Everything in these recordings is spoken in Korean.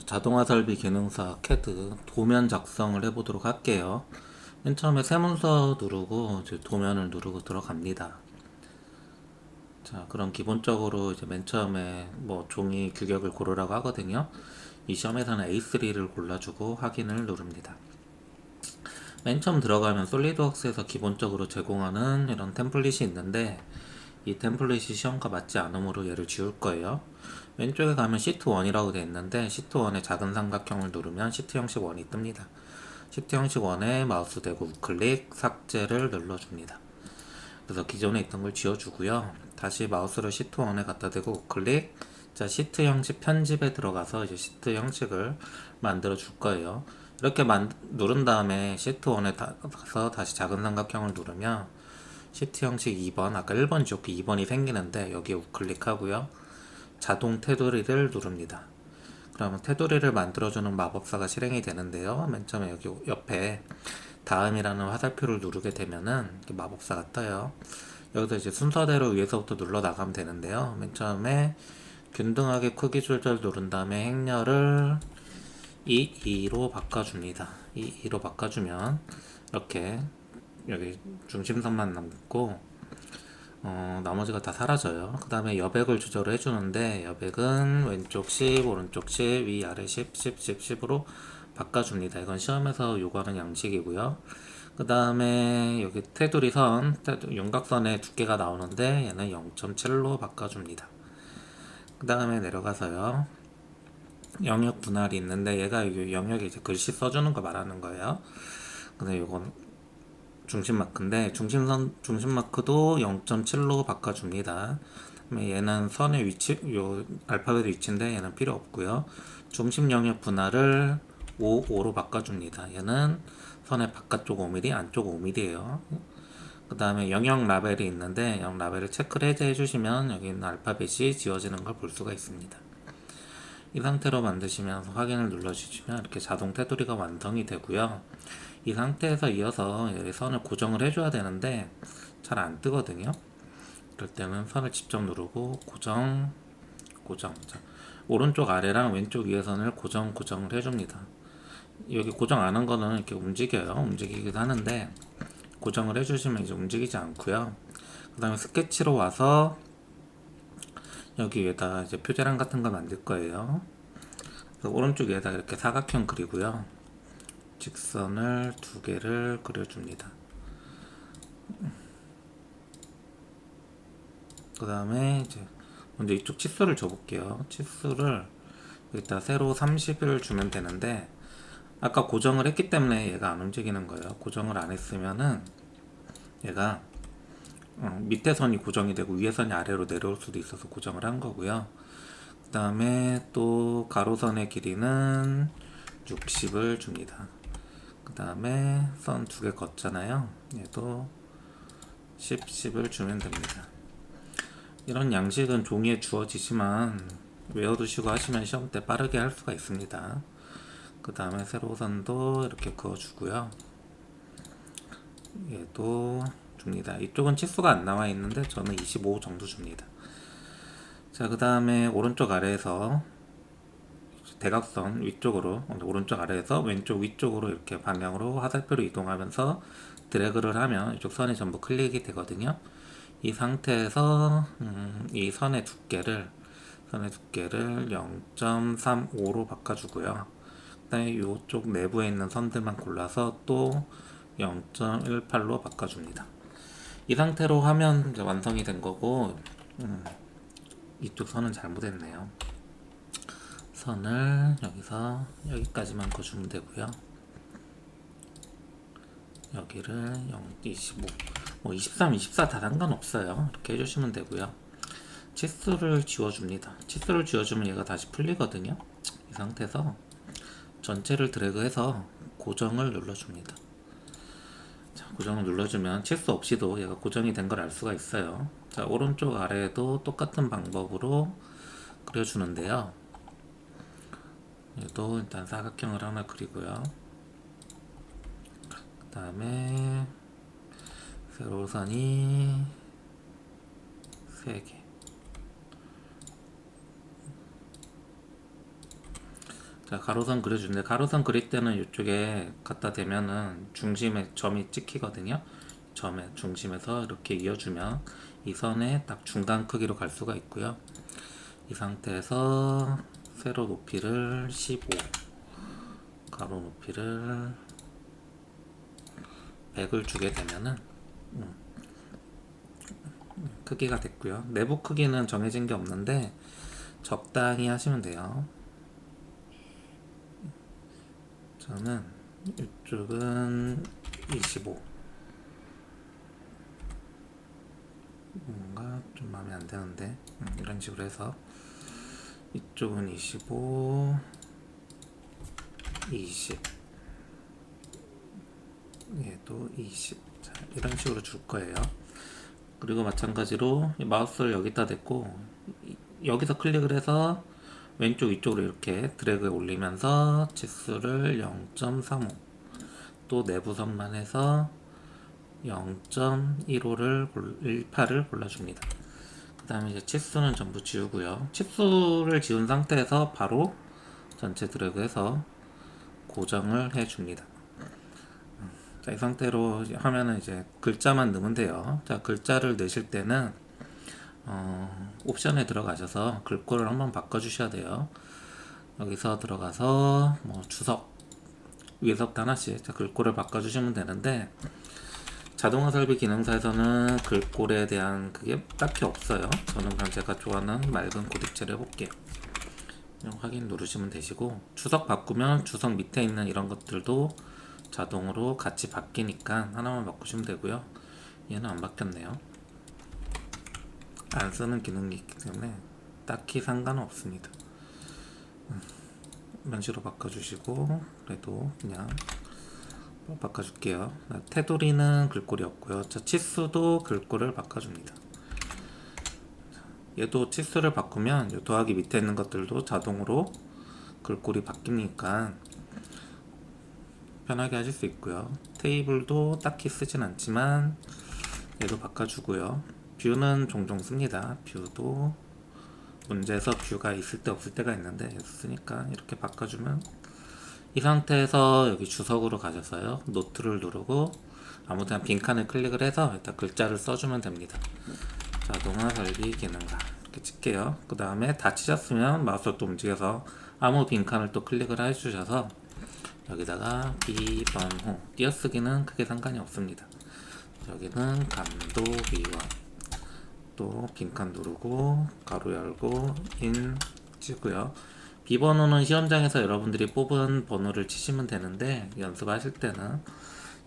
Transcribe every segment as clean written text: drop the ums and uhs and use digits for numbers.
자동화 설비 기능사 CAD 도면 작성을 해보도록 할게요. 맨 처음에 세문서 누르고 이제 도면을 누르고 들어갑니다. 자, 그럼 기본적으로 이제 맨 처음에 뭐 종이 규격을 고르라고 하거든요. 이 시험에서는 A3를 골라주고 확인을 누릅니다. 맨 처음 들어가면 솔리드웍스에서 기본적으로 제공하는 이런 템플릿이 있는데 이 템플릿이 시험과 맞지 않으므로 얘를 지울 거예요. 왼쪽에 가면 시트 1이라고 되어 있는데 시트 1의 작은 삼각형을 누르면 시트 형식 1이 뜹니다. 시트 형식 1에 마우스 대고 우클릭 삭제를 눌러줍니다. 그래서 기존에 있던 걸 지워주고요. 다시 마우스를 시트 1에 갖다 대고 우클릭. 자, 시트 형식 편집에 들어가서 이제 시트 형식을 만들어 줄 거예요. 이렇게 누른 다음에 시트 1에 가서 다시 작은 삼각형을 누르면 시트 형식 2번, 아까 1번 지웠고 2번이 생기는데 여기에 우클릭하고요. 자동 테두리를 누릅니다. 그러면 테두리를 만들어주는 마법사가 실행이 되는데요. 맨 처음에 여기 옆에 다음이라는 화살표를 누르게 되면은 이렇게 마법사가 떠요. 여기서 이제 순서대로 위에서부터 눌러 나가면 되는데요. 맨 처음에 균등하게 크기 조절 누른 다음에 행렬을 2로 바꿔줍니다. 2로 바꿔주면 이렇게 여기 중심선만 남고 나머지가 다 사라져요. 그 다음에 여백을 조절을 해주는데 여백은 왼쪽 10, 오른쪽 10, 위 아래 10, 10, 10, 10으로 바꿔줍니다. 이건 시험에서 요구하는 양식이고요. 그 다음에 여기 테두리 선, 윤곽선의 두께가 나오는데 얘는 0.7로 바꿔줍니다. 그 다음에 내려가서요. 영역 분할이 있는데 얘가 영역에 이제 글씨 써주는 거 말하는 거예요. 근데 요건 중심 마크인데 중심 마크도 0.7로 바꿔줍니다. 얘는 선의 위치, 요 알파벳 위치인데 얘는 필요 없고요. 중심 영역 분할을 5로 바꿔줍니다. 얘는 선의 바깥쪽 5mm, 안쪽 5mm예요. 그 다음에 영역 라벨이 있는데 영역 라벨을 체크를 해제해 주시면 여기 있는 알파벳이 지워지는 걸 볼 수가 있습니다. 이 상태로 만드시면서 확인을 눌러주시면 이렇게 자동 테두리가 완성이 되고요. 이 상태에서 이어서 선을 고정을 해줘야 되는데 잘 안 뜨거든요. 그럴 때는 선을 직접 누르고 고정. 자, 오른쪽 아래랑 왼쪽 위에 선을 고정을 해줍니다. 여기 고정 안 한 거는 이렇게 움직여요. 움직이기도 하는데 고정을 해주시면 이제 움직이지 않고요. 그 다음에 스케치로 와서 여기 위에다 이제 표제란 같은 거 만들 거예요. 그래서 오른쪽 위에다 이렇게 사각형 그리고요. 직선을 2개를 그려줍니다. 그 다음에 이제 먼저 이쪽 치수를 줘볼게요. 치수를 여기다 세로 30을 주면 되는데 아까 고정을 했기 때문에 얘가 안 움직이는 거예요. 고정을 안 했으면은 얘가 밑에 선이 고정이 되고 위에 선이 아래로 내려올 수도 있어서 고정을 한 거고요. 그 다음에 또 가로선의 길이는 60을 줍니다. 그 다음에 선 2개 걷잖아요. 얘도 10을 주면 됩니다. 이런 양식은 종이에 주어지지만 외워두시고 하시면 시험 때 빠르게 할 수가 있습니다. 그 다음에 세로선도 이렇게 그어주고요. 얘도 줍니다. 이쪽은 치수가 안 나와 있는데 저는 25 정도 줍니다. 자, 그 다음에 오른쪽 아래에서 대각선 위쪽으로, 오른쪽 아래에서 왼쪽 위쪽으로 이렇게 방향으로 화살표로 이동하면서 드래그를 하면 이쪽 선이 전부 클릭이 되거든요. 이 상태에서 이 선의 두께를 0.35로 바꿔주고요. 그 다음에 이쪽 내부에 있는 선들만 골라서 또 0.18로 바꿔줍니다. 이 상태로 하면 이제 완성이 된 거고, 이쪽 선은 잘못했네요. 선을 여기서 여기까지만 그어주면 되고요. 여기를 25, 뭐 23, 24 다 상관없어요. 이렇게 해주시면 되고요. 치수를 지워줍니다. 치수를 지워주면 얘가 다시 풀리거든요. 이 상태에서 전체를 드래그해서 고정을 눌러줍니다. 자, 고정을 눌러주면 치수 없이도 얘가 고정이 된 걸 알 수가 있어요. 자, 오른쪽 아래에도 똑같은 방법으로 그려주는데요. 얘도 일단 사각형을 하나 그리고요. 그 다음에 세로선이 3개. 자, 가로선 그려주는데 가로선 그릴 때는 이쪽에 갖다 대면은 중심에 점이 찍히거든요. 점의 중심에서 이렇게 이어주면 이 선의 딱 중간 크기로 갈 수가 있고요. 이 상태에서 세로 높이를 15, 가로 높이를 100을 주게 되면은 크기가 됐고요. 내부 크기는 정해진 게 없는데 적당히 하시면 돼요. 저는 이쪽은 25, 뭔가 좀 마음에 안 드는데 이런 식으로 해서 이쪽은 25, 20, 얘도 20. 자, 이런 식으로 줄 거예요. 그리고 마찬가지로 마우스를 여기다 댔고 여기서 클릭을 해서 왼쪽 위쪽으로 이렇게 드래그에 올리면서 치수를 0.35, 또 내부선만 해서 0.15를 18을 골라줍니다. 그 다음에 이제 치수는 전부 지우고요. 치수를 지운 상태에서 바로 전체 드래그해서 고정을 해줍니다. 자, 이 상태로 하면은 이제 글자만 넣으면 돼요. 자, 글자를 넣으실 때는 옵션에 들어가셔서 글꼴을 한번 바꿔주셔야 돼요. 여기서 들어가서 뭐 주석 위에서부터 하나씩 글꼴을 바꿔주시면 되는데 자동화 설비 기능사에서는 글꼴에 대한 그게 딱히 없어요. 저는 그냥 제가 좋아하는 맑은 고딕체를 해볼게요. 확인 누르시면 되시고 주석 바꾸면 주석 밑에 있는 이런 것들도 자동으로 같이 바뀌니까 하나만 바꾸시면 되고요. 얘는 안 바뀌었네요. 안 쓰는 기능이 있기 때문에 딱히 상관은 없습니다. 이런 식으로 바꿔주시고 그래도 그냥 바꿔줄게요. 테두리는 글꼴이 없고요. 자, 치수도 글꼴을 바꿔줍니다. 얘도 치수를 바꾸면 요 더하기 밑에 있는 것들도 자동으로 글꼴이 바뀝니까 편하게 하실 수 있고요. 테이블도 딱히 쓰진 않지만 얘도 바꿔주고요. 뷰는 종종 씁니다. 뷰도 문제에서 뷰가 있을 때 없을 때가 있는데 쓰니까 이렇게 바꿔주면 이 상태에서 여기 주석으로 가셔서요. 노트를 누르고 아무 데나 빈칸을 클릭을 해서 일단 글자를 써주면 됩니다. 자동화 설비 기능사 이렇게 칠게요. 그 다음에 다 치셨으면 마우스를 또 움직여서 아무 빈칸을 또 클릭을 해주셔서 여기다가 비번호 띄어쓰기는 크게 상관이 없습니다. 여기는 감도비원 또 빈칸 누르고 가로 열고 인 치고요. 비번호는 시험장에서 여러분들이 뽑은 번호를 치시면 되는데 연습하실 때는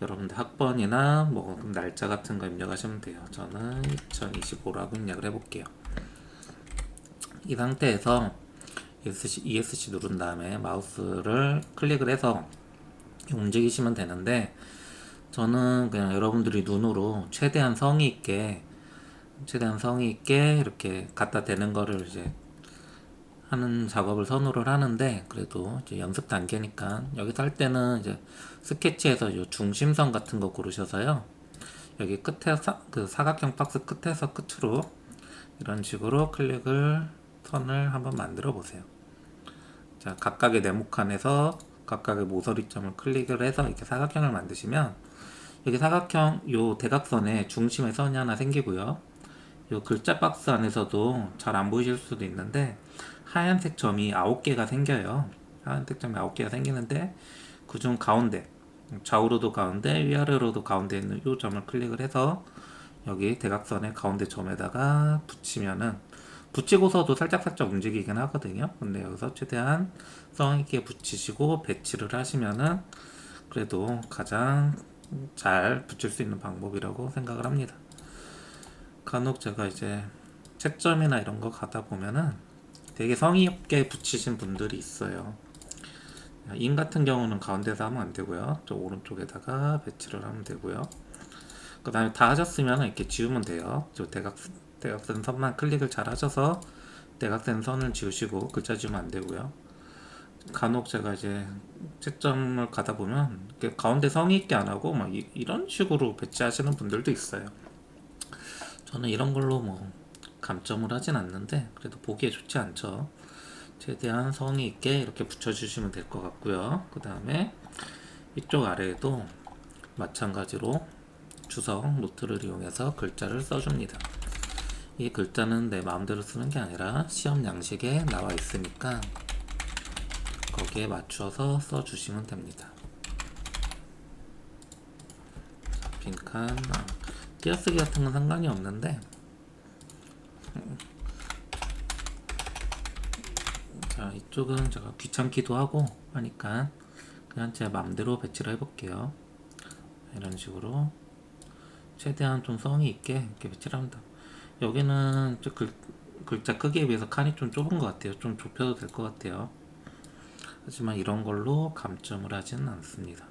여러분들 학번이나 뭐 날짜 같은 거 입력하시면 돼요. 저는 2025라고 입력을 해볼게요. 이 상태에서 ESC 누른 다음에 마우스를 클릭을 해서 움직이시면 되는데 저는 그냥 여러분들이 눈으로 최대한 성의 있게 이렇게 갖다 대는 거를 이제 하는 작업을 선호를 하는데 그래도 이제 연습 단계니까 여기서 할 때는 이제 스케치에서 요 중심선 같은 거 고르셔서요. 여기 끝에 그 사각형 박스 끝에서 끝으로 이런 식으로 클릭을 선을 한번 만들어 보세요. 자, 각각의 네모칸에서 각각의 모서리점을 클릭을 해서 이렇게 사각형을 만드시면 여기 사각형 요 대각선에 중심에 선이 하나 생기고요. 요 글자 박스 안에서도 잘 안 보이실 수도 있는데 하얀색 점이 9개가 생겨요. 하얀색 점이 9개가 생기는데 그중 가운데 좌우로도 가운데 위아래로도 가운데 있는 요 점을 클릭을 해서 여기 대각선의 가운데 점에다가 붙이면은 붙이고서도 살짝살짝 움직이긴 하거든요. 근데 여기서 최대한 성있게 붙이시고 배치를 하시면은 그래도 가장 잘 붙일 수 있는 방법이라고 생각을 합니다. 간혹 제가 이제 채점이나 이런 거 가다 보면은 되게 성의 있게 붙이신 분들이 있어요. 인 같은 경우는 가운데서 하면 안 되고요. 저 오른쪽에다가 배치를 하면 되고요. 그 다음에 다 하셨으면 이렇게 지우면 돼요. 저 대각선 선만 클릭을 잘 하셔서 대각선 선을 지우시고 글자 지우면 안 되고요. 간혹 제가 이제 채점을 가다 보면 이렇게 가운데 성의 있게 안 하고 막 이런 식으로 배치하시는 분들도 있어요. 저는 이런 걸로 뭐 감점을 하진 않는데 그래도 보기에 좋지 않죠. 최대한 성의 있게 이렇게 붙여주시면 될 것 같고요. 그 다음에 이쪽 아래에도 마찬가지로 주석 노트를 이용해서 글자를 써줍니다. 이 글자는 내 마음대로 쓰는 게 아니라 시험 양식에 나와 있으니까 거기에 맞춰서 써주시면 됩니다. 빈칸, 띄어쓰기 같은 건 상관이 없는데, 자, 이쪽은 제가 귀찮기도 하고 하니까 그냥 제 마음대로 배치를 해볼게요. 이런 식으로 최대한 좀 성의 있게 이렇게 배치를 합니다. 여기는 글자 크기에 비해서 칸이 좀 좁은 것 같아요. 좀 좁혀도 될 것 같아요. 하지만 이런 걸로 감점을 하지는 않습니다.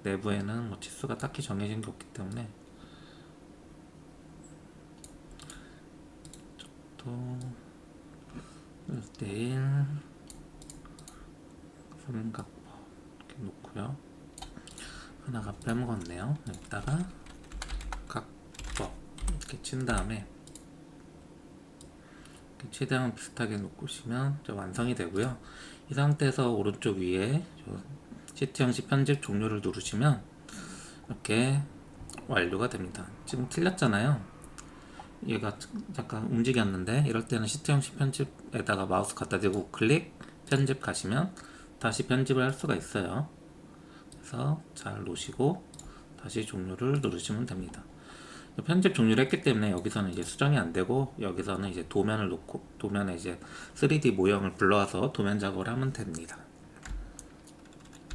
내부에는 뭐 치수가 딱히 정해진 게 없기 때문에 또 1대1 삼각법 이렇게 놓고요. 하나가 빼먹었네요. 여기다가 각법 이렇게 친 다음에 최대한 비슷하게 놓으시면 완성이 되고요. 이 상태에서 오른쪽 위에 시트 형식 편집 종료를 누르시면 이렇게 완료가 됩니다. 지금 틀렸잖아요. 얘가 잠깐 움직였는데 이럴 때는 시트 형식 편집에다가 마우스 갖다 대고 클릭 편집 가시면 다시 편집을 할 수가 있어요. 그래서 잘 놓으시고 다시 종료를 누르시면 됩니다. 편집 종료를 했기 때문에 여기서는 이제 수정이 안 되고 여기서는 이제 도면을 놓고 도면에 이제 3D 모형을 불러와서 도면 작업을 하면 됩니다.